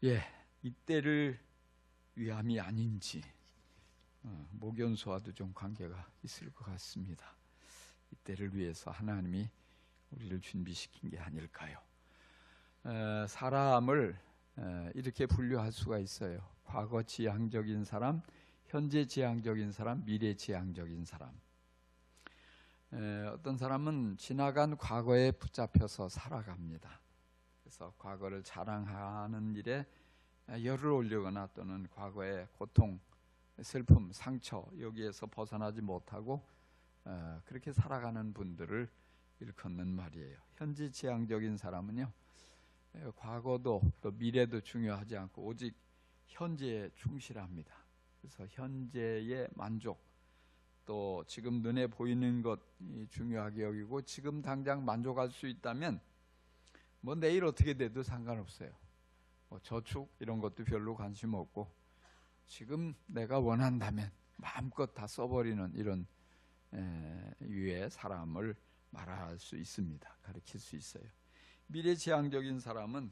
예, 이때를 위함이 아닌지 목연수와도 좀 관계가 있을 것 같습니다. 이때를 위해서 하나님이 우리를 준비시킨 게 아닐까요? 사람을 이렇게 분류할 수가 있어요. 과거 지향적인 사람, 현재 지향적인 사람, 미래 지향적인 사람. 어떤 사람은 지나간 과거에 붙잡혀서 살아갑니다. 그래서 과거를 자랑하는 일에 열을 올리거나 또는 과거의 고통, 슬픔, 상처 여기에서 벗어나지 못하고 그렇게 살아가는 분들을 일컫는 말이에요. 현재 지향적인 사람은요, 과거도 또 미래도 중요하지 않고 오직 현재에 충실합니다. 그래서 현재의 만족, 또 지금 눈에 보이는 것이 중요하게 여기고 지금 당장 만족할 수 있다면 뭐 내일 어떻게 돼도 상관없어요. 뭐 저축 이런 것도 별로 관심 없고 지금 내가 원한다면 마음껏 다 써버리는 이런 유의 사람을 말할 수 있습니다. 가르칠 수 있어요. 미래지향적인 사람은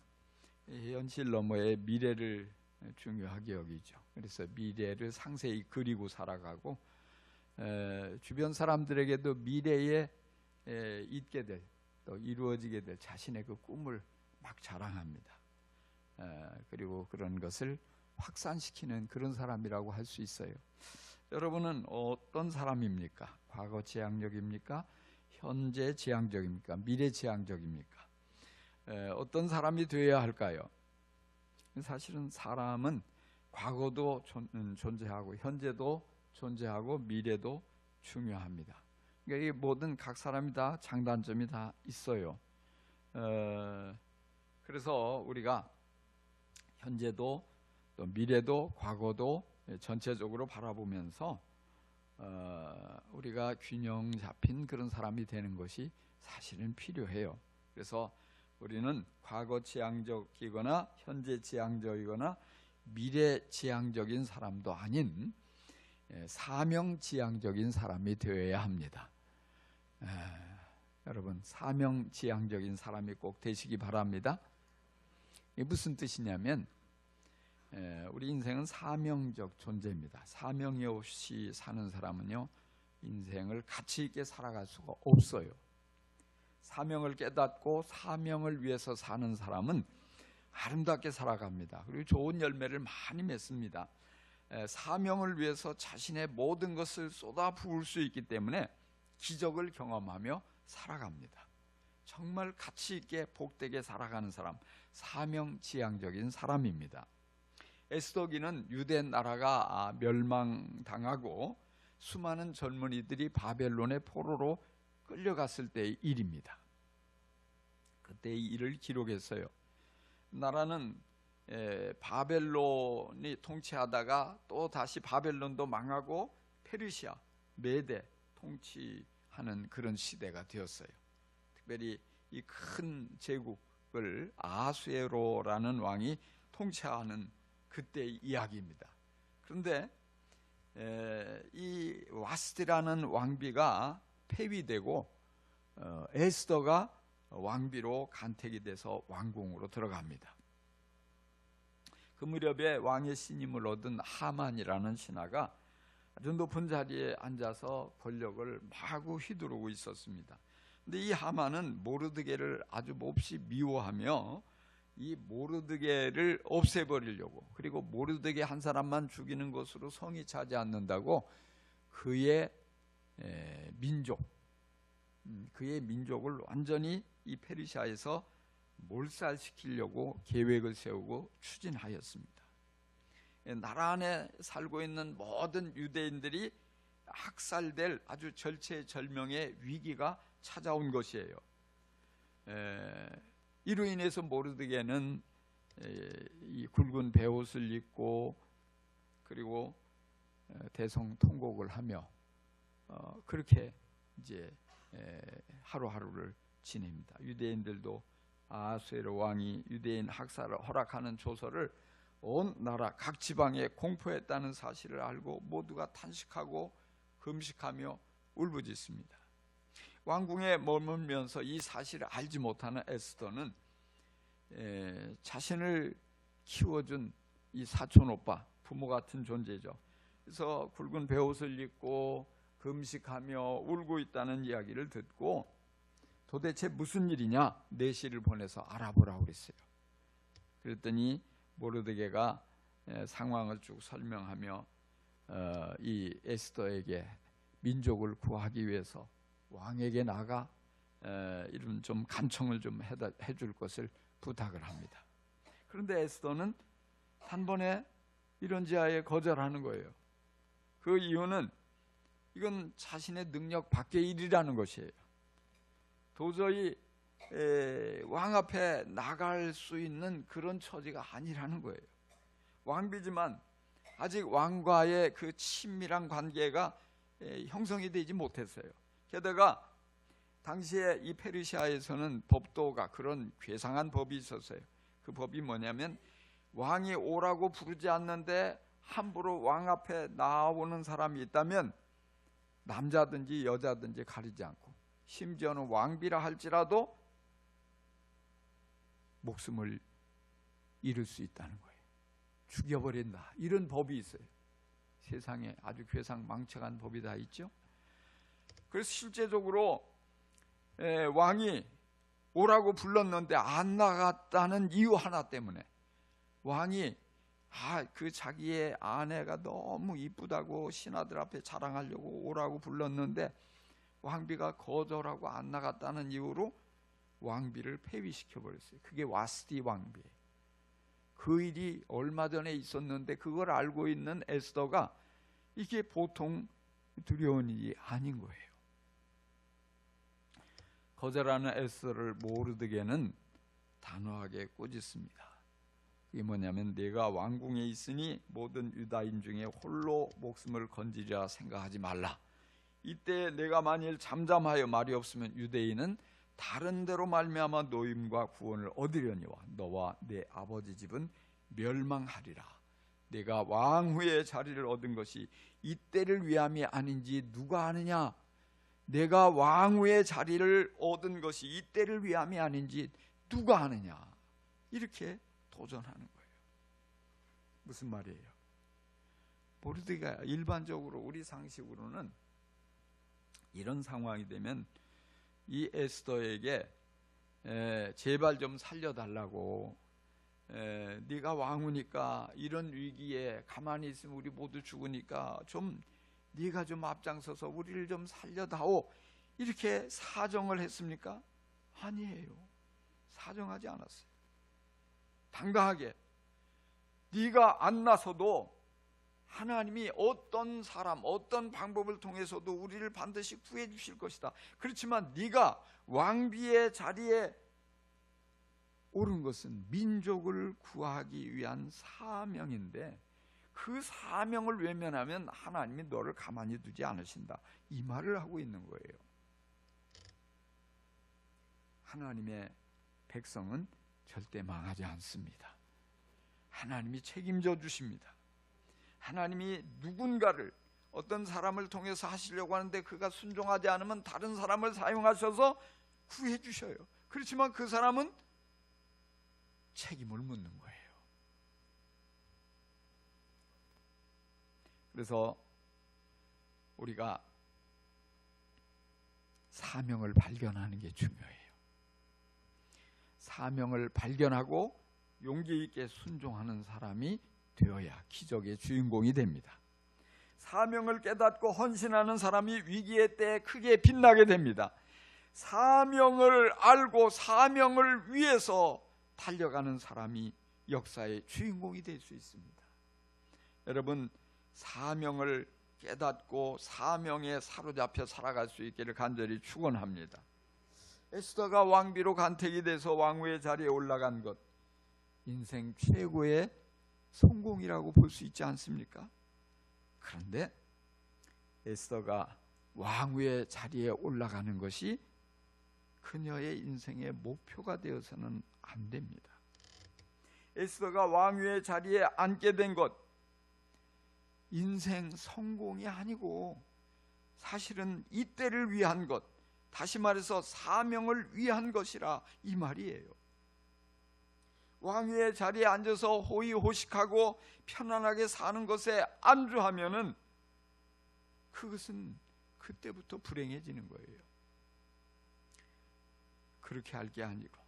현실 너머의 미래를 중요하게 여기죠. 그래서 미래를 상세히 그리고 살아가고 주변 사람들에게도 미래에 있게 될, 또 이루어지게 될 자신의 그 꿈을 막 자랑합니다. 그리고 그런 것을 확산시키는 그런 사람이라고 할 수 있어요. 여러분은 어떤 사람입니까? 과거 지향적입니까? 현재 지향적입니까? 미래 지향적입니까? 어떤 사람이 되어야 할까요? 사실은 사람은 과거도 존재하고 현재도 존재하고 미래도 중요합니다. 그러니까 이 모든 각 사람이 다 장단점이 다 있어요. 그래서 우리가 현재도 또 미래도 과거도 전체적으로 바라보면서 우리가 균형 잡힌 그런 사람이 되는 것이 사실은 필요해요. 그래서 우리는 과거 지향적이거나 현재 지향적이거나 미래 지향적인 사람도 아닌 사명 지향적인 사람이 되어야 합니다. 여러분, 사명 지향적인 사람이 꼭 되시기 바랍니다. 이게 무슨 뜻이냐면 우리 인생은 사명적 존재입니다. 사명이 없이 사는 사람은요, 인생을 가치 있게 살아갈 수가 없어요. 사명을 깨닫고 사명을 위해서 사는 사람은 아름답게 살아갑니다. 그리고 좋은 열매를 많이 맺습니다. 사명을 위해서 자신의 모든 것을 쏟아 부을 수 있기 때문에 기적을 경험하며 살아갑니다. 정말 가치 있게 복되게 살아가는 사람, 사명지향적인 사람입니다. 에스더기는 유대 나라가 멸망당하고 수많은 젊은이들이 바벨론의 포로로 끌려갔을 때의 일입니다. 그때의 일을 기록했어요. 나라는 바벨론이 통치하다가 또 다시 바벨론도 망하고 페르시아, 메대 통치하는 그런 시대가 되었어요. 특별히 이 큰 제국을 아수에로라는 왕이 통치하는 그때의 이야기입니다. 그런데 이 와스티라는 왕비가 폐위되고 에스더가 왕비로 간택이 돼서 왕궁으로 들어갑니다. 그 무렵에 왕의 신임을 얻은 하만이라는 신하가 아주 높은 자리에 앉아서 권력을 마구 휘두르고 있었습니다. 근데 이 하만은 모르드게를 아주 몹시 미워하며 이 모르드게를 없애버리려고, 그리고 모르드게 한 사람만 죽이는 것으로 성이 차지 않는다고 그의 민족을 완전히 이 페르시아에서 몰살시키려고 계획을 세우고 추진하였습니다. 나라 안에 살고 있는 모든 유대인들이 학살될 아주 절체절명의 위기가 찾아온 것이에요. 이로 인해서 모르드게는 이 굵은 베옷을 입고 그리고 대성통곡을 하며 그렇게 이제 하루하루를 지냅니다. 유대인들도 아수에로 왕이 유대인 학살을 허락하는 조서를 온 나라 각 지방에 공포했다는 사실을 알고 모두가 탄식하고 금식하며 울부짖습니다. 왕궁에 머물면서 이 사실을 알지 못하는 에스더는 자신을 키워준 이 사촌 오빠, 부모 같은 존재죠. 그래서 굵은 베옷을 입고 금식하며 울고 있다는 이야기를 듣고 도대체 무슨 일이냐 내시를 보내서 알아보라고 그랬어요. 그랬더니 모르드게가 상황을 쭉 설명하며 이 에스더에게 민족을 구하기 위해서 왕에게 나가 이런 좀 간청을 좀 해줄 것을 부탁을 합니다. 그런데 에스더는 단번에 이런 지하에 거절하는 거예요. 그 이유는 이건 자신의 능력 밖의 일이라는 것이에요. 도저히 왕 앞에 나갈 수 있는 그런 처지가 아니라는 거예요. 왕비지만 아직 왕과의 그 친밀한 관계가 형성이 되지 못했어요. 게다가 당시에 이 페르시아에서는 법도가 그런 괴상한 법이 있었어요. 그 법이 뭐냐면 왕이 오라고 부르지 않는데 함부로 왕 앞에 나오는 사람이 있다면 남자든지 여자든지 가리지 않고 심지어는 왕비라 할지라도 목숨을 잃을 수 있다는 거예요. 죽여버린다. 이런 법이 있어요. 세상에 아주 괴상망측한 법이 다 있죠. 그래서 실제적으로 왕이 오라고 불렀는데 안 나갔다는 이유 하나 때문에 왕이 그 자기의 아내가 너무 이쁘다고 신하들 앞에 자랑하려고 오라고 불렀는데 왕비가 거절하고 안 나갔다는 이유로 왕비를 폐위시켜 버렸어요. 그게 와스티 왕비예요. 그 일이 얼마 전에 있었는데 그걸 알고 있는 에스더가 이게 보통 두려운 일이 아닌 거예요. 거절하는 에스더를 모르드게는 단호하게 꾸짖습니다. 이게 뭐냐면 내가 왕궁에 있으니 모든 유다인 중에 홀로 목숨을 건지리라 생각하지 말라. 이때 내가 만일 잠잠하여 말이 없으면 유대인은 다른 데로 말미암아 노임과 구원을 얻으려니와 너와 내 아버지 집은 멸망하리라. 내가 왕후의 자리를 얻은 것이 이때를 위함이 아닌지 누가 아느냐? 내가 왕후의 자리를 얻은 것이 이때를 위함이 아닌지 누가 아느냐? 이렇게 도전하는 거예요. 무슨 말이에요? 모르드게가 일반적으로 우리 상식으로는 이런 상황이 되면 이 에스더에게 제발 좀 살려달라고, 네가 왕후니까 이런 위기에 가만히 있으면 우리 모두 죽으니까 좀 네가 좀 앞장서서 우리를 좀 살려다오, 이렇게 사정을 했습니까? 아니에요. 사정하지 않았어요. 당당하게 네가 안 나서도 하나님이 어떤 사람, 어떤 방법을 통해서도 우리를 반드시 구해 주실 것이다. 그렇지만 네가 왕비의 자리에 오른 것은 민족을 구하기 위한 사명인데 그 사명을 외면하면 하나님이 너를 가만히 두지 않으신다. 이 말을 하고 있는 거예요. 하나님의 백성은 절대 망하지 않습니다. 하나님이 책임져 주십니다. 하나님이 누군가를, 어떤 사람을 통해서 하시려고 하는데 그가 순종하지 않으면 다른 사람을 사용하셔서 구해 주셔요. 그렇지만 그 사람은 책임을 묻는 거예요. 그래서 우리가 사명을 발견하는 게 중요해요. 사명을 발견하고 용기 있게 순종하는 사람이 되어야 기적의 주인공이 됩니다. 사명을 깨닫고 헌신하는 사람이 위기의 때에 크게 빛나게 됩니다. 사명을 알고 사명을 위해서 달려가는 사람이 역사의 주인공이 될 수 있습니다. 여러분, 사명을 깨닫고 사명에 사로잡혀 살아갈 수 있기를 간절히 축원합니다. 에스더가 왕비로 간택이 돼서 왕후의 자리에 올라간 것, 인생 최고의 성공이라고 볼 수 있지 않습니까? 그런데 에스더가 왕후의 자리에 올라가는 것이 그녀의 인생의 목표가 되어서는 안 됩니다. 에스더가 왕후의 자리에 앉게 된 것, 인생 성공이 아니고 사실은 이때를 위한 것, 다시 말해서 사명을 위한 것이라 이 말이에요. 왕위의 자리에 앉아서 호의호식하고 편안하게 사는 것에 안주하면은 그것은 그때부터 불행해지는 거예요. 그렇게 할 게 아니고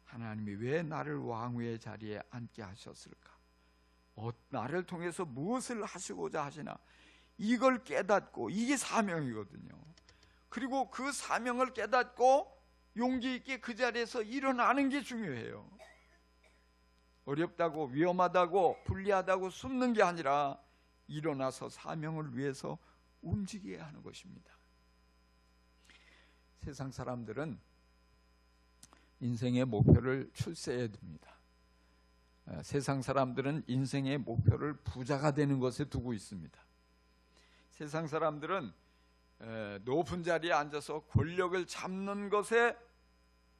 하나님이 왜 나를 왕위의 자리에 앉게 하셨을까? 나를 통해서 무엇을 하시고자 하시나? 이걸 깨닫고, 이게 사명이거든요. 그리고 그 사명을 깨닫고 용기 있게 그 자리에서 일어나는 게 중요해요. 어렵다고, 위험하다고, 불리하다고 숨는 게 아니라 일어나서 사명을 위해서 움직여야 하는 것입니다. 세상 사람들은 인생의 목표를 출세해야 됩니다. 세상 사람들은 인생의 목표를 부자가 되는 것에 두고 있습니다. 세상 사람들은 높은 자리에 앉아서 권력을 잡는 것에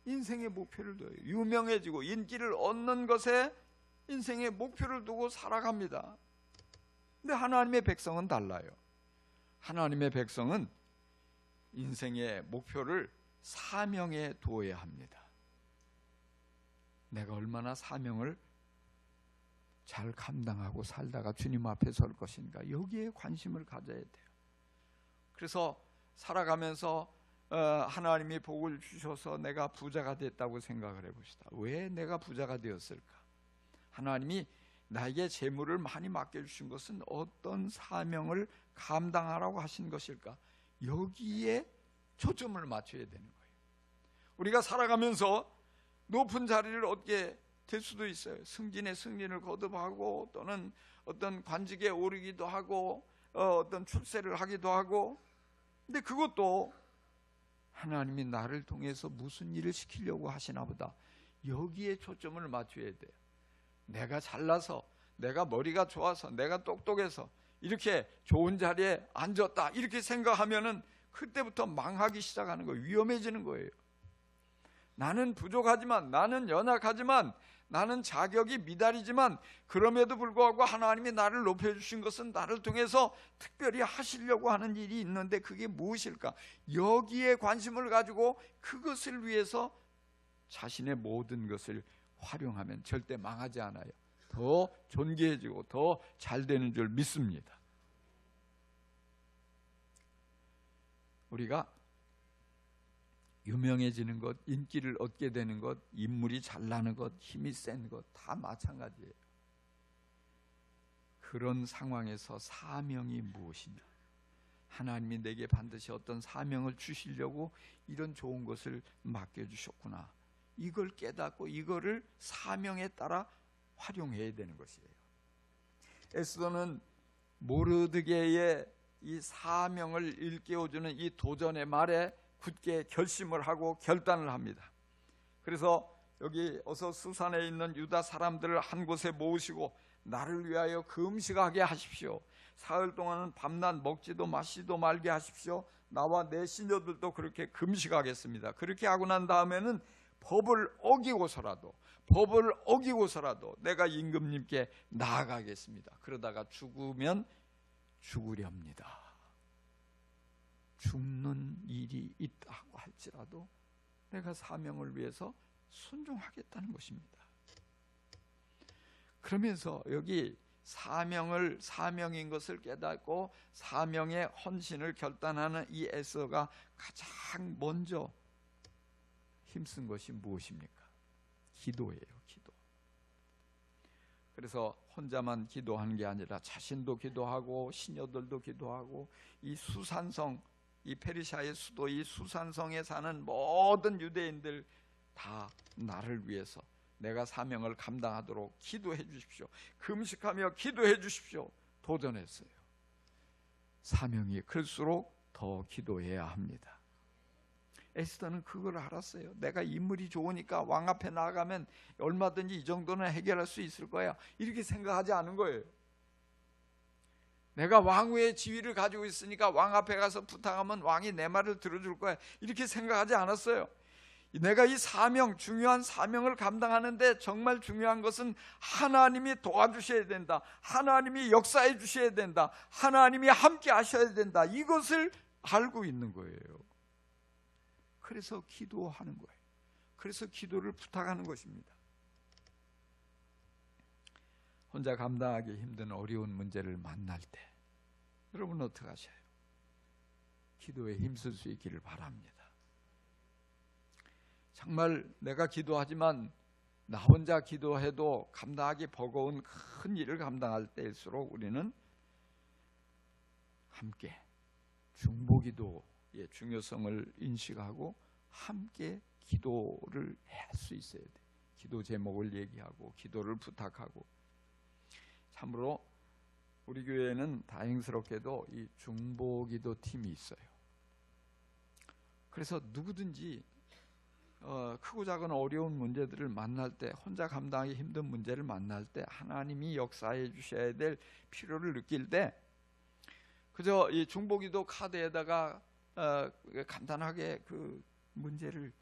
인생의 목표를 둬요. 유명해지고 인기를 얻는 것에 인생의 목표를 두고 살아갑니다. 근데 하나님의 백성은 달라요. 하나님의 백성은 인생의 목표를 사명에 두어야 합니다. 내가 얼마나 사명을 잘 감당하고 살다가 주님 앞에 설 것인가, 여기에 관심을 가져야 돼요. 그래서 살아가면서 하나님이 복을 주셔서 내가 부자가 됐다고 생각을 해봅시다. 왜 내가 부자가 되었을까? 하나님이 나에게 재물을 많이 맡겨주신 것은 어떤 사명을 감당하라고 하신 것일까? 여기에 초점을 맞춰야 되는 거예요. 우리가 살아가면서 높은 자리를 얻게 될 수도 있어요. 승진의 승진을 거듭하고 또는 어떤 관직에 오르기도 하고 어떤 출세를 하기도 하고, 근데 그것도 하나님이 나를 통해서 무슨 일을 시키려고 하시나 보다, 여기에 초점을 맞춰야 돼요. 내가 잘나서, 내가 머리가 좋아서, 내가 똑똑해서 이렇게 좋은 자리에 앉았다 이렇게 생각하면은 그때부터 망하기 시작하는 거예요. 위험해지는 거예요. 나는 부족하지만, 나는 연약하지만, 나는 자격이 미달이지만 그럼에도 불구하고 하나님이 나를 높여주신 것은 나를 통해서 특별히 하시려고 하는 일이 있는데 그게 무엇일까? 여기에 관심을 가지고 그것을 위해서 자신의 모든 것을 활용하면 절대 망하지 않아요. 더 존귀해지고 더 잘 되는 줄 믿습니다. 우리가 유명해지는 것, 인기를 얻게 되는 것, 인물이 잘나는 것, 힘이 센 것 다 마찬가지예요. 그런 상황에서 사명이 무엇이냐? 하나님이 내게 반드시 어떤 사명을 주시려고 이런 좋은 것을 맡겨주셨구나. 이걸 깨닫고 이거를 사명에 따라 활용해야 되는 것이에요. 에스더는 모르드게의 이 사명을 일깨워주는 이 도전의 말에 굳게 결심을 하고 결단을 합니다. 그래서 여기 어서 수산에 있는 유다 사람들을 한 곳에 모으시고 나를 위하여 금식하게 하십시오. 사흘 동안은 밤낮 먹지도 마시지도 말게 하십시오. 나와 내 시녀들도 그렇게 금식하겠습니다. 그렇게 하고 난 다음에는 법을 어기고서라도 내가 임금님께 나아가겠습니다. 그러다가 죽으면 죽으렵니다. 죽는 일이 있다고 할지라도 내가 사명을 위해서 순종하겠다는 것입니다. 그러면서 여기 사명인 것을 깨닫고 사명의 헌신을 결단하는 이 에스더가 가장 먼저 힘쓴 것이 무엇입니까? 기도예요. 기도. 그래서 혼자만 기도하는 게 아니라 자신도 기도하고 시녀들도 기도하고 이 수산성, 이 페르시아의 수도 이 수산성에 사는 모든 유대인들 다 나를 위해서 내가 사명을 감당하도록 기도해 주십시오. 금식하며 기도해 주십시오. 도전했어요. 사명이 클수록 더 기도해야 합니다. 에스더는 그걸 알았어요. 내가 인물이 좋으니까 왕 앞에 나가면 얼마든지 이 정도는 해결할 수 있을 거야, 이렇게 생각하지 않은 거예요. 내가 왕후의 지위를 가지고 있으니까 왕 앞에 가서 부탁하면 왕이 내 말을 들어줄 거야, 이렇게 생각하지 않았어요. 내가 이 사명, 중요한 사명을 감당하는데 정말 중요한 것은 하나님이 도와주셔야 된다, 하나님이 역사해 주셔야 된다, 하나님이 함께 하셔야 된다, 이것을 알고 있는 거예요. 그래서 기도하는 거예요. 그래서 기도를 부탁하는 것입니다. 혼자 감당하기 힘든 어려운 문제를 만날 때 여러분 어떻게 하셔요? 기도에 힘쓸 수 있기를 바랍니다. 정말 내가 기도하지만 나 혼자 기도해도 감당하기 버거운 큰 일을 감당할 때일수록 우리는 함께 중보기도의 중요성을 인식하고 함께 기도를 할 수 있어야 돼. 기도 제목을 얘기하고 기도를 부탁하고. 참으로 우리 교회에는 다행스럽게도 이 중보기도 팀이 있어요. 그래서 누구든지 크고 작은 어려운 문제들을 만날 때, 혼자 감당하기 힘든 문제를 만날 때 하나님이 역사해 주셔야 될 필요를 느낄 때 그저 이 중보기도 카드에다가 간단하게 그 문제를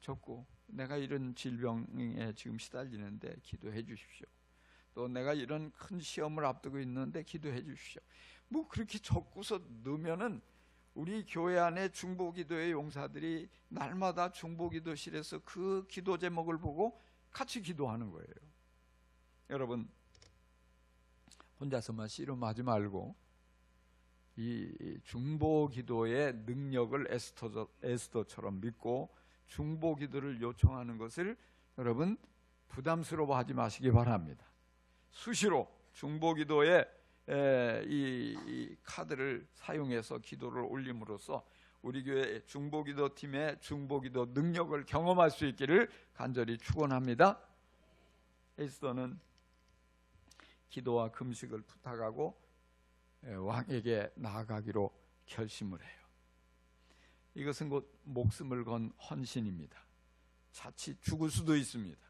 적고, 내가 이런 질병에 지금 시달리는데 기도해 주십시오. 또 내가 이런 큰 시험을 앞두고 있는데 기도해 주십시오. 뭐 그렇게 적고서 넣으면은 우리 교회 안에 중보기도의 용사들이 날마다 중보기도실에서 그 기도 제목을 보고 같이 기도하는 거예요. 여러분 혼자서만 씨름하지 말고 이 중보기도의 능력을 에스더처럼 믿고 중보기도를 요청하는 것을 여러분 부담스러워하지 마시기 바랍니다. 수시로 중보기도의 이 카드를 사용해서 기도를 올림으로써 우리 교회 중보기도 팀의 중보기도 능력을 경험할 수 있기를 간절히 축원합니다. 에스더는 기도와 금식을 부탁하고 왕에게 나아가기로 결심을 해요. 이것은 곧 목숨을 건 헌신입니다. 자칫 죽을 수도 있습니다.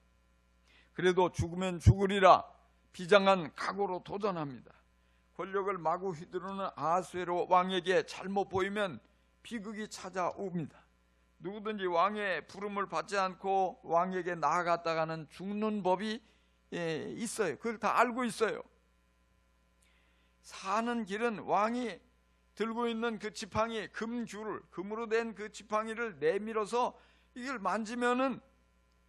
그래도 죽으면 죽으리라 비장한 각오로 도전합니다. 권력을 마구 휘두르는 아하수에로 왕에게 잘못 보이면 비극이 찾아옵니다. 누구든지 왕의 부름을 받지 않고 왕에게 나아갔다가는 죽는 법이 있어요. 그걸 다 알고 있어요. 사는 길은 왕이 들고 있는 그 지팡이, 금줄을, 금으로 된 그 지팡이를 내밀어서 이걸 만지면은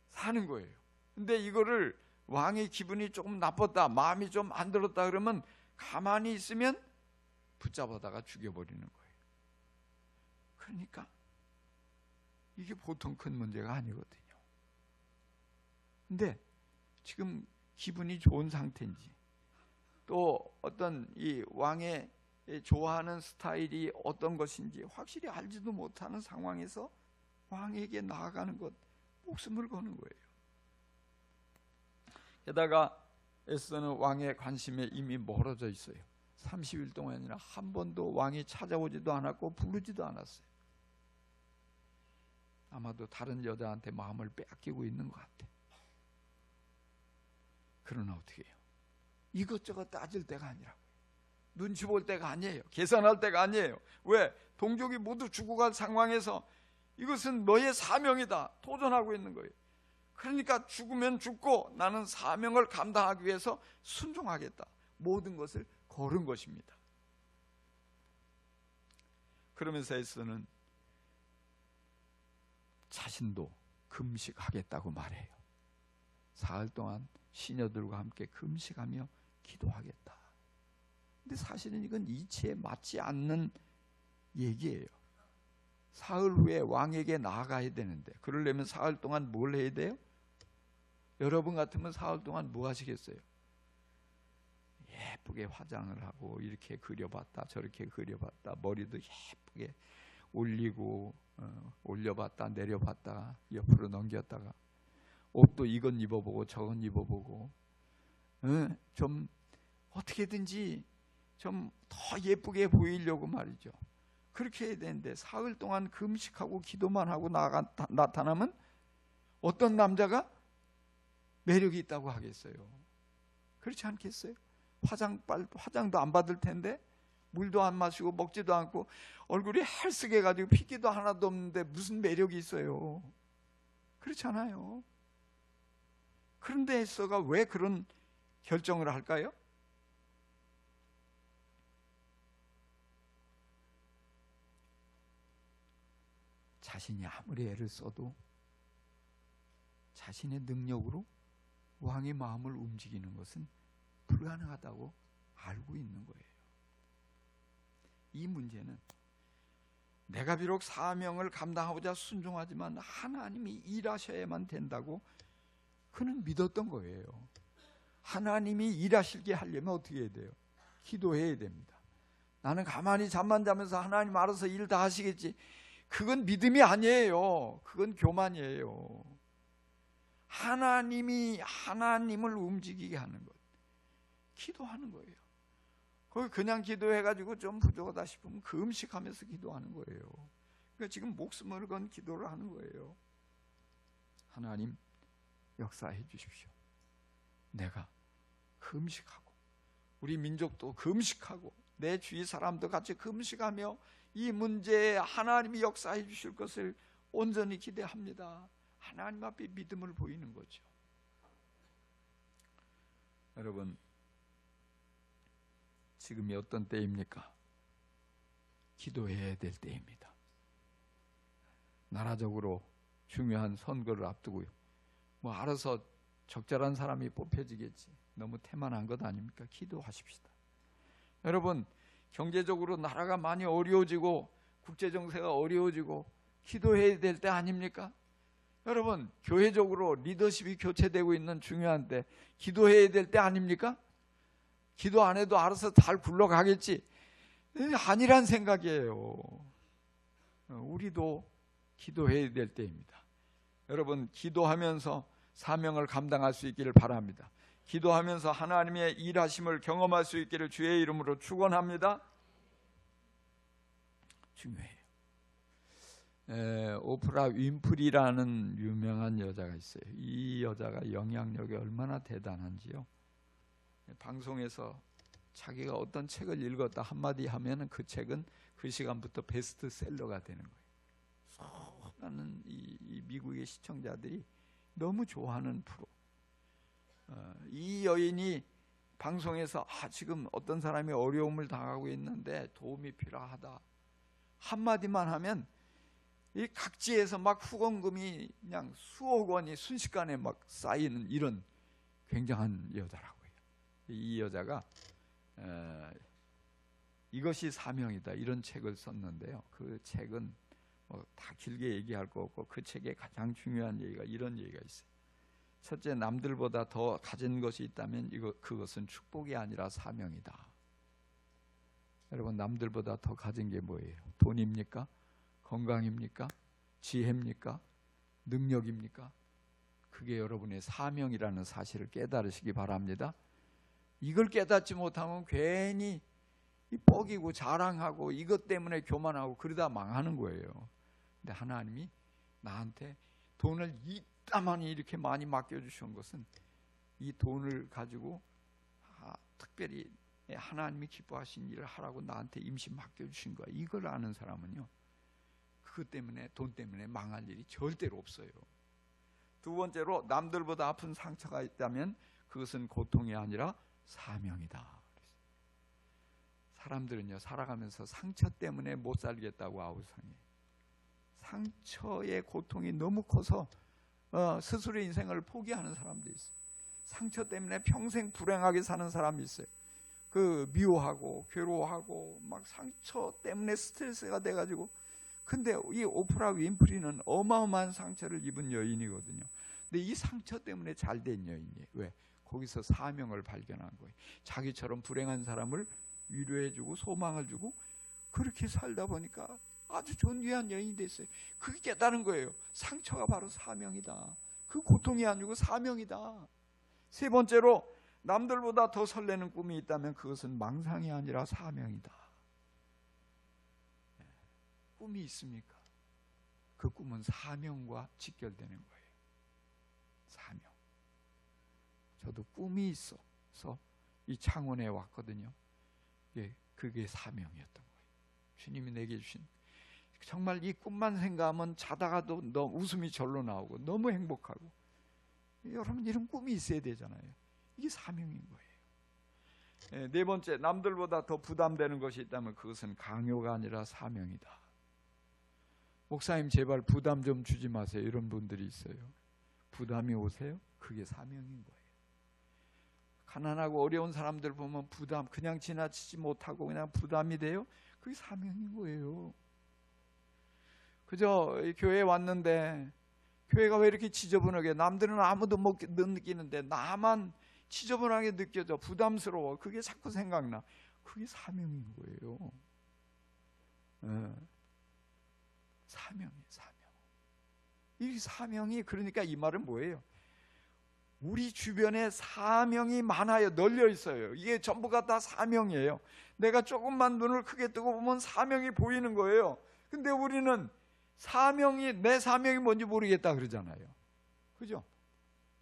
사는 거예요. 근데 이거를 왕의 기분이 조금 나빴다, 마음이 좀 안 들었다 그러면 가만히 있으면 붙잡아다가 죽여버리는 거예요. 그러니까 이게 보통 큰 문제가 아니거든요. 근데 지금 기분이 좋은 상태인지, 또 어떤 이 왕의 좋아하는 스타일이 어떤 것인지 확실히 알지도 못하는 상황에서 왕에게 나아가는 것, 목숨을 거는 거예요. 게다가 에스더는 왕의 관심에 이미 멀어져 있어요. 30일 동안이나 한 번도 왕이 찾아오지도 않았고 부르지도 않았어요. 아마도 다른 여자한테 마음을 빼앗기고 있는 것 같아. 그러나 어떻게 해요? 이것저것 따질 때가 아니라고요. 눈치 볼 때가 아니에요. 계산할 때가 아니에요. 왜? 동족이 모두 죽어갈 상황에서 이것은 너의 사명이다 도전하고 있는 거예요. 그러니까 죽으면 죽고 나는 사명을 감당하기 위해서 순종하겠다. 모든 것을 걸은 것입니다. 그러면서 에스더는 자신도 금식하겠다고 말해요. 사흘 동안 시녀들과 함께 금식하며 기도하겠다. 근데 사실은 이건 이치에 맞지 않는 얘기예요. 사흘 후에 왕에게 나아가야 되는데, 그러려면 사흘 동안 뭘 해야 돼요? 여러분 같으면 사흘 동안 뭐 하시겠어요? 예쁘게 화장을 하고 이렇게 그려봤다 저렇게 그려봤다, 머리도 예쁘게 올리고 올려봤다 내려봤다 옆으로 넘겼다가 옷도 이건 입어보고 저건 입어보고 좀 어떻게든지 좀 더 예쁘게 보이려고 말이죠. 그렇게 해야 되는데 사흘 동안 금식하고 기도만 하고 나타나면 어떤 남자가 매력이 있다고 하겠어요? 그렇지 않겠어요? 화장도 안 받을 텐데, 물도 안 마시고 먹지도 않고 얼굴이 헬쓰게 가지고 핏기도 하나도 없는데 무슨 매력이 있어요? 그렇지 않아요. 그런데 에스더가 왜 그런 결정을 할까요? 자신이 아무리 애를 써도 자신의 능력으로 왕의 마음을 움직이는 것은 불가능하다고 알고 있는 거예요. 이 문제는 내가 비록 사명을 감당하고자 순종하지만 하나님이 일하셔야만 된다고 그는 믿었던 거예요. 하나님이 일하시게 하려면 어떻게 해야 돼요? 기도해야 됩니다. 나는 가만히 잠만 자면서 하나님 알아서 일 다 하시겠지. 그건 믿음이 아니에요. 그건 교만이에요. 하나님을 움직이게 하는 것. 기도하는 거예요. 그냥 기도해가지고 좀 부족하다 싶으면 금식하면서 기도하는 거예요. 그러니까 지금 목숨을 건 기도를 하는 거예요. 하나님 역사해 주십시오. 내가 금식하고 우리 민족도 금식하고 내 주위 사람도 같이 금식하며 이 문제에 하나님이 역사해 주실 것을 온전히 기대합니다. 하나님 앞에 믿음을 보이는 거죠. 여러분, 지금이 어떤 때입니까? 기도해야 될 때입니다. 나라적으로 중요한 선거를 앞두고요. 뭐 알아서 적절한 사람이 뽑혀지겠지. 너무 태만한 것 아닙니까? 기도하십시다. 여러분, 경제적으로 나라가 많이 어려워지고 국제정세가 어려워지고 기도해야 될 때 아닙니까? 여러분, 교회적으로 리더십이 교체되고 있는 중요한 때 기도해야 될 때 아닙니까? 기도 안 해도 알아서 잘 굴러가겠지. 아니란 생각이에요. 우리도 기도해야 될 때입니다. 여러분, 기도하면서 사명을 감당할 수 있기를 바랍니다. 기도하면서 하나님의 일하심을 경험할 수 있기를 주의 이름으로 축원합니다. 중요해요. 오프라 윈프리라는 유명한 여자가 있어요. 이 여자가 영향력이 얼마나 대단한지요. 방송에서 자기가 어떤 책을 읽었다 한마디 하면은 그 책은 그 시간부터 베스트셀러가 되는 거예요. 수많은 이 미국의 시청자들이 너무 좋아하는 프로. 이 여인이 방송에서 지금 어떤 사람이 어려움을 당하고 있는데 도움이 필요하다 한마디만 하면 이 각지에서 막 후원금이 그냥 수억 원이 순식간에 막 쌓이는 이런 굉장한 여자라고요. 이 여자가 이것이 사명이다 이런 책을 썼는데요. 그 책은 뭐 다 길게 얘기할 거 없고 그 책에 가장 중요한 얘기가 이런 얘기가 있어요. 첫째, 남들보다 더 가진 것이 있다면 그것은 축복이 아니라 사명이다. 여러분, 남들보다 더 가진 게 뭐예요? 돈입니까? 건강입니까? 지혜입니까? 능력입니까? 그게 여러분의 사명이라는 사실을 깨달으시기 바랍니다. 이걸 깨닫지 못하면 괜히 뻐기고 자랑하고 이것 때문에 교만하고 그러다 망하는 거예요. 근데 하나님이 나한테 돈을 이따만이 이렇게 많이 맡겨주신 것은 이 돈을 가지고 특별히 하나님이 기뻐하신 일을 하라고 나한테 임시 맡겨주신 거야. 이걸 아는 사람은요, 그것 때문에 돈 때문에 망할 일이 절대로 없어요. 두 번째로, 남들보다 아픈 상처가 있다면 그것은 고통이 아니라 사명이다. 사람들은요, 살아가면서 상처 때문에 못 살겠다고 아우성해요. 상처의 고통이 너무 커서 스스로 인생을 포기하는 사람도 있어요. 상처 때문에 평생 불행하게 사는 사람이 있어요. 미워하고 괴로워하고 막 상처 때문에 스트레스가 돼가지고. 근데 이 오프라 윈프리는 어마어마한 상처를 입은 여인이거든요. 근데 이 상처 때문에 잘된 여인이에요. 왜? 거기서 사명을 발견한 거예요. 자기처럼 불행한 사람을 위로해주고 소망을 주고 그렇게 살다 보니까 아주 존귀한 여인이 됐어요. 그게 깨달은 거예요. 상처가 바로 사명이다. 그 고통이 아니고 사명이다. 세 번째로, 남들보다 더 설레는 꿈이 있다면 그것은 망상이 아니라 사명이다. 꿈이 있습니까? 그 꿈은 사명과 직결되는 거예요. 사명. 저도 꿈이 있어서 이 창원에 왔거든요. 그게 사명이었던 거예요. 주님이 내게 주신, 정말 이 꿈만 생각하면 자다가도 웃음이 절로 나오고 너무 행복하고. 여러분, 이런 꿈이 있어야 되잖아요. 이게 사명인 거예요. 네 번째, 남들보다 더 부담되는 것이 있다면 그것은 강요가 아니라 사명이다. 목사님, 제발 부담 좀 주지 마세요. 이런 분들이 있어요. 부담이 오세요? 그게 사명인 거예요. 가난하고 어려운 사람들 보면 부담, 그냥 지나치지 못하고 그냥 부담이 돼요. 그게 사명인 거예요. 그저 교회에 왔는데 교회가 왜 이렇게 지저분하게, 남들은 아무도 못 느끼는데 나만 지저분하게 느껴져, 부담스러워. 그게 자꾸 생각나. 그게 사명인 거예요. 네. 사명이에요, 사명. 이 사명이, 그러니까 이 말은 뭐예요? 우리 주변에 사명이 많아요. 널려 있어요. 이게 전부가 다 사명이에요. 내가 조금만 눈을 크게 뜨고 보면 사명이 보이는 거예요. 근데 우리는 내 사명이 뭔지 모르겠다 그러잖아요. 그죠?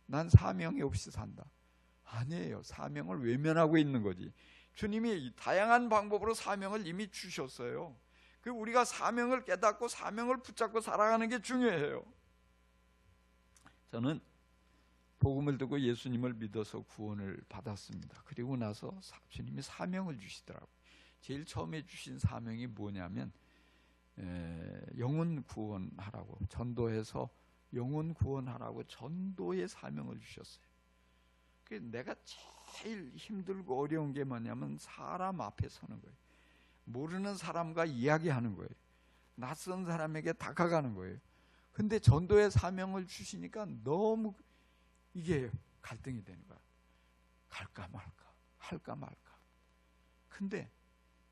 난 사명이 없이 산다. 아니에요. 사명을 외면하고 있는 거지. 주님이 다양한 방법으로 사명을 이미 주셨어요. 그 우리가 사명을 깨닫고 사명을 붙잡고 살아가는 게 중요해요. 저는 복음을 듣고 예수님을 믿어서 구원을 받았습니다. 그리고 나서 주님이 사명을 주시더라고요. 제일 처음에 주신 사명이 뭐냐면 영혼 구원하라고, 전도해서 영혼 구원하라고 전도의 사명을 주셨어요. 내가 제일 힘들고 어려운 게 뭐냐면 사람 앞에 서는 거예요. 모르는 사람과 이야기하는 거예요. 낯선 사람에게 다가가는 거예요. 근데 전도의 사명을 주시니까 너무 이게 갈등이 되는 거야. 갈까 말까, 할까 말까. 근데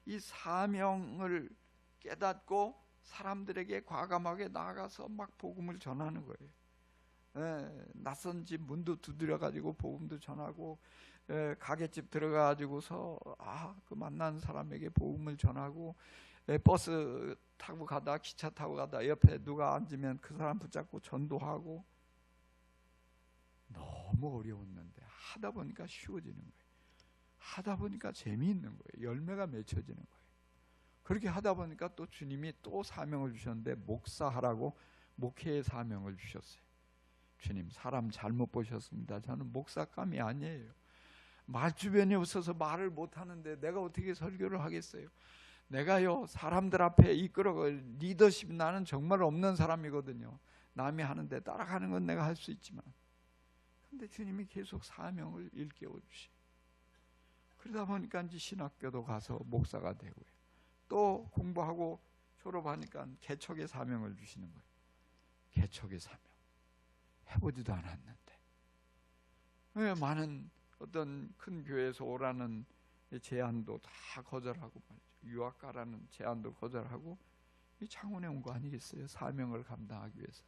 이 사명을 깨닫고 사람들에게 과감하게 나아가서 막 복음을 전하는 거예요. 낯선 집 문도 두드려가지고 복음도 전하고, 가게집 들어가가지고서 그 만난 사람에게 복음을 전하고, 버스 타고 가다, 기차 타고 가다 옆에 누가 앉으면 그 사람 붙잡고 전도하고. 너무 어려웠는데 하다 보니까 쉬워지는 거예요. 하다 보니까 재미있는 거예요. 열매가 맺혀지는 거예요. 그렇게 하다 보니까 또 주님이 또 사명을 주셨는데, 목사하라고 목회의 사명을 주셨어요. 주님, 사람 잘못 보셨습니다. 저는 목사감이 아니에요. 말 주변이 없어서 말을 못하는데 내가 어떻게 설교를 하겠어요. 내가요, 사람들 앞에 이끌어가 리더십, 나는 정말 없는 사람이거든요. 남이 하는데 따라가는 건 내가 할 수 있지만, 근데 주님이 계속 사명을 일깨워 주시. 그러다 보니까 이제 신학교도 가서 목사가 되고요. 또 공부하고 졸업하니까 개척의 사명을 주시는 거예요. 개척의 사명. 해보지도 않았는데. 왜 많은 어떤 큰 교회에서 오라는 제안도 다 거절하고 말이죠. 유학 가라는 제안도 거절하고 이 창원에 온 거 아니겠어요? 사명을 감당하기 위해서.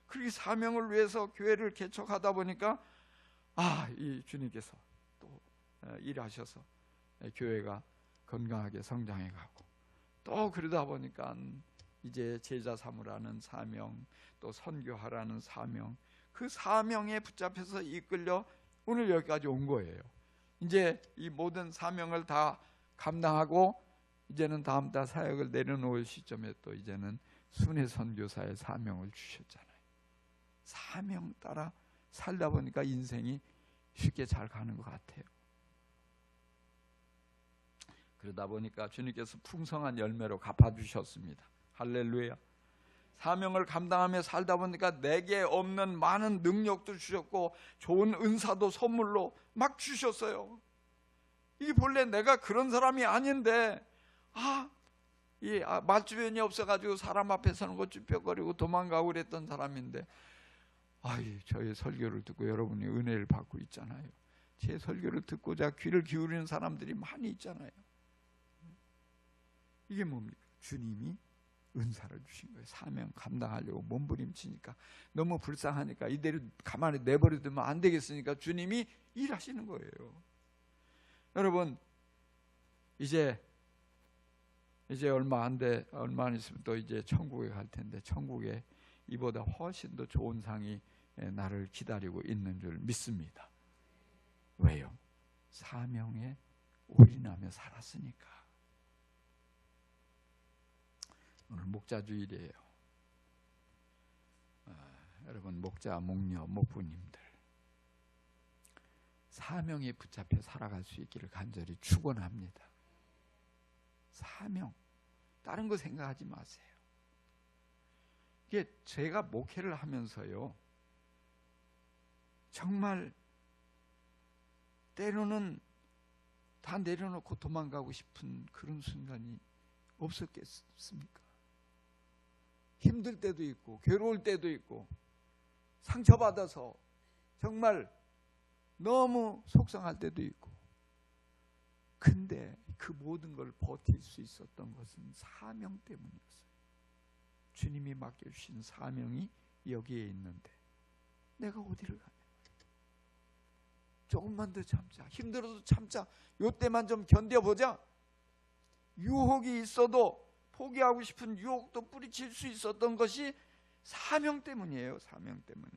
그렇게 사명을 위해서 교회를 개척하다 보니까 이 주님께서 또 일하셔서 교회가 건강하게 성장해 가고, 또 그러다 보니까 이제 제자 삼으라는 사명, 또 선교하라는 사명, 그 사명에 붙잡혀서 이끌려 오늘 여기까지 온 거예요. 이제 이 모든 사명을 다 감당하고 이제는 다음 달 사역을 내려놓을 시점에 또 이제는 순회 선교사의 사명을 주셨잖아요. 사명 따라 살다 보니까 인생이 쉽게 잘 가는 것 같아요. 그러다 보니까 주님께서 풍성한 열매로 갚아주셨습니다. 할렐루야. 사명을 감당하며 살다 보니까 내게 없는 많은 능력도 주셨고 좋은 은사도 선물로 막 주셨어요. 이게 본래 내가 그런 사람이 아닌데 말주변이 없어가지고 사람 앞에 서는 거 쭈뼛거리고 도망가고 그랬던 사람인데, 저의 설교를 듣고 여러분이 은혜를 받고 있잖아요. 제 설교를 듣고자 귀를 기울이는 사람들이 많이 있잖아요. 이게 뭡니까? 주님이 은사를 주신 거예요. 사명 감당하려고 몸부림치니까, 너무 불쌍하니까 이대로 가만히 내버려두면 안 되겠으니까 주님이 일하시는 거예요. 여러분, 이제 얼마 안 있으면 또 이제 천국에 갈 텐데, 천국에 이보다 훨씬 더 좋은 상이 나를 기다리고 있는 줄 믿습니다. 왜요? 사명에 올인하며 살았으니까. 오늘 목자주일이에요. 여러분, 목자, 목녀, 목부님들 사명에 붙잡혀 살아갈 수 있기를 간절히 축원합니다. 사명, 다른 거 생각하지 마세요. 이게 제가 목회를 하면서요, 정말 때로는 다 내려놓고 도망가고 싶은 그런 순간이 없었겠습니까? 힘들 때도 있고 괴로울 때도 있고 상처받아서 정말 너무 속상할 때도 있고, 근데 그 모든 걸 버틸 수 있었던 것은 사명 때문이었어요. 주님이 맡겨주신 사명이 여기에 있는데 내가 어디를 가냐? 조금만 더 참자. 힘들어도 참자. 요때만 좀 견뎌보자. 유혹이 있어도, 포기하고 싶은 유혹도 뿌리칠 수 있었던 것이 사명 때문이에요. 사명 때문에.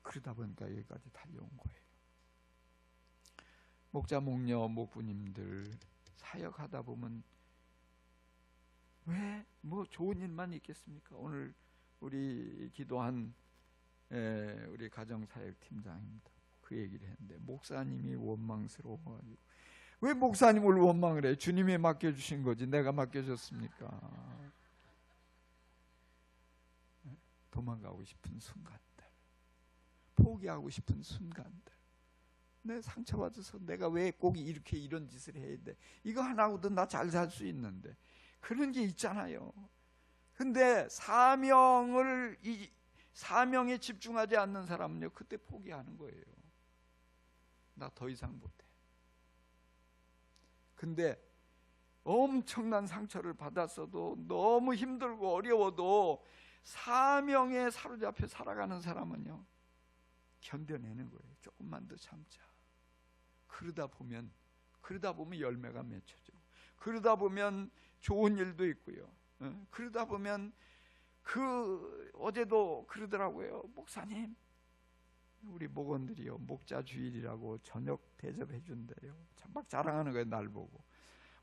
그러다 보니까 여기까지 달려온 거예요. 목자, 목녀, 목부님들 사역하다 보면 왜 뭐 좋은 일만 있겠습니까? 오늘 우리 기도한 우리 가정사역 팀장입니다. 그 얘기를 했는데, 목사님이 원망스러워가지고, 왜 목사님을 원망을 해? 주님이 맡겨주신 거지 내가 맡겨줬습니까? 도망가고 싶은 순간들, 포기하고 싶은 순간들, 내 상처받아서 내가 왜 꼭 이렇게 이런 짓을 해야 돼? 이거 하나고도 나 잘 살 수 있는데, 그런 게 있잖아요. 근데 사명에 집중하지 않는 사람은요, 그때 포기하는 거예요. 나 더 이상 못해. 근데 엄청난 상처를 받았어도, 너무 힘들고 어려워도 사명에 사로잡혀 살아가는 사람은요, 견뎌내는 거예요. 조금만 더 참자. 그러다 보면 열매가 맺혀지고, 그러다 보면 좋은 일도 있고요. 그러다 보면 어제도 그러더라고요. 목사님, 우리 목원들이요, 목자 주일이라고 저녁 대접해 준대요. 막 자랑하는 거예요. 날 보고.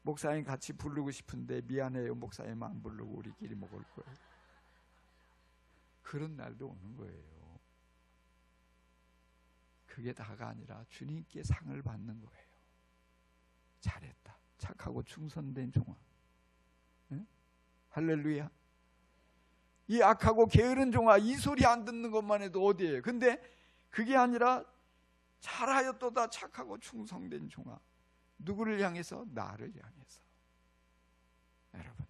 목사님 같이 부르고 싶은데 미안해요, 목사님 안 부르고 우리끼리 먹을 거예요. 그런 날도 오는 거예요. 그게 다가 아니라 주님께 상을 받는 거예요. 잘했다, 착하고 충성된 종아. 응? 할렐루야. 이 악하고 게으른 종아, 이 소리 안 듣는 것만 해도 어디예요? 근데 그게 아니라 잘하였도다, 착하고 충성된 종아. 누구를 향해서? 나를 향해서. 여러분,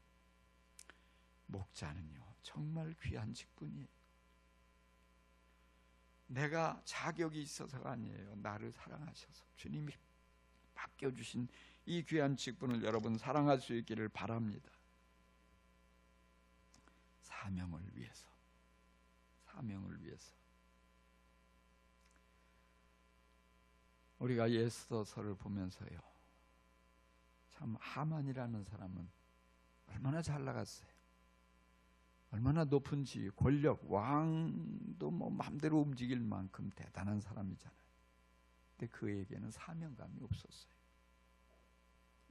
목자는요 정말 귀한 직분이에요. 내가 자격이 있어서가 아니에요. 나를 사랑하셔서 주님이 맡겨주신 이 귀한 직분을 여러분 사랑할 수 있기를 바랍니다. 사명을 위해서. 우리가 에스더서를 보면서요, 참 하만이라는 사람은 얼마나 잘 나갔어요. 얼마나 높은 지위, 권력, 왕도 뭐 마음대로 움직일 만큼 대단한 사람이잖아요. 근데 그에게는 사명감이 없었어요.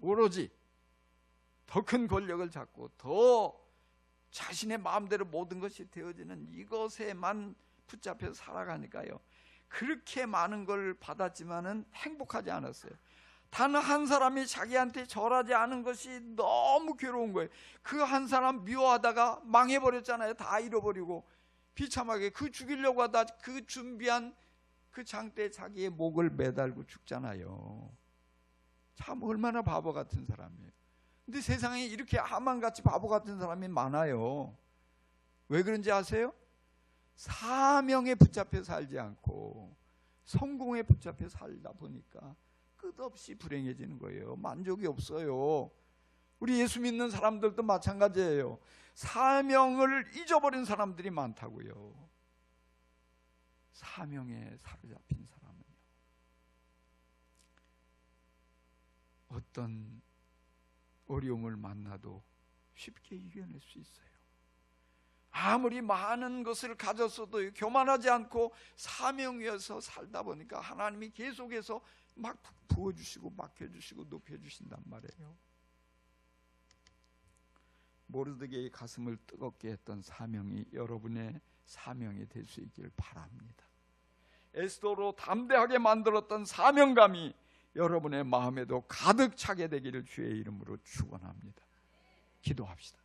오로지 더 큰 권력을 잡고 더 자신의 마음대로 모든 것이 되어지는 이것에만 붙잡혀 살아가니까요, 그렇게 많은 걸 받았지만은 행복하지 않았어요. 단 한 사람이 자기한테 절하지 않은 것이 너무 괴로운 거예요. 그 한 사람 미워하다가 망해버렸잖아요. 다 잃어버리고 비참하게 그 죽이려고 하다 그 준비한 그 장대에 자기의 목을 매달고 죽잖아요. 참 얼마나 바보 같은 사람이에요. 근데 세상에 이렇게 하만같이 바보 같은 사람이 많아요. 왜 그런지 아세요? 사명에 붙잡혀 살지 않고 성공에 붙잡혀 살다 보니까 끝없이 불행해지는 거예요. 만족이 없어요. 우리 예수 믿는 사람들도 마찬가지예요. 사명을 잊어버린 사람들이 많다고요. 사명에 사로잡힌 사람은요, 어떤 어려움을 만나도 쉽게 이겨낼 수 있어요. 아무리 많은 것을 가졌어도 교만하지 않고 사명 위에서 살다 보니까 하나님이 계속해서 막 부어주시고 맡겨주시고 높여주신단 말이에요. 모르드게의 가슴을 뜨겁게 했던 사명이 여러분의 사명이 될 수 있기를 바랍니다. 에스더로 담대하게 만들었던 사명감이 여러분의 마음에도 가득 차게 되기를 주의 이름으로 축원합니다. 기도합시다.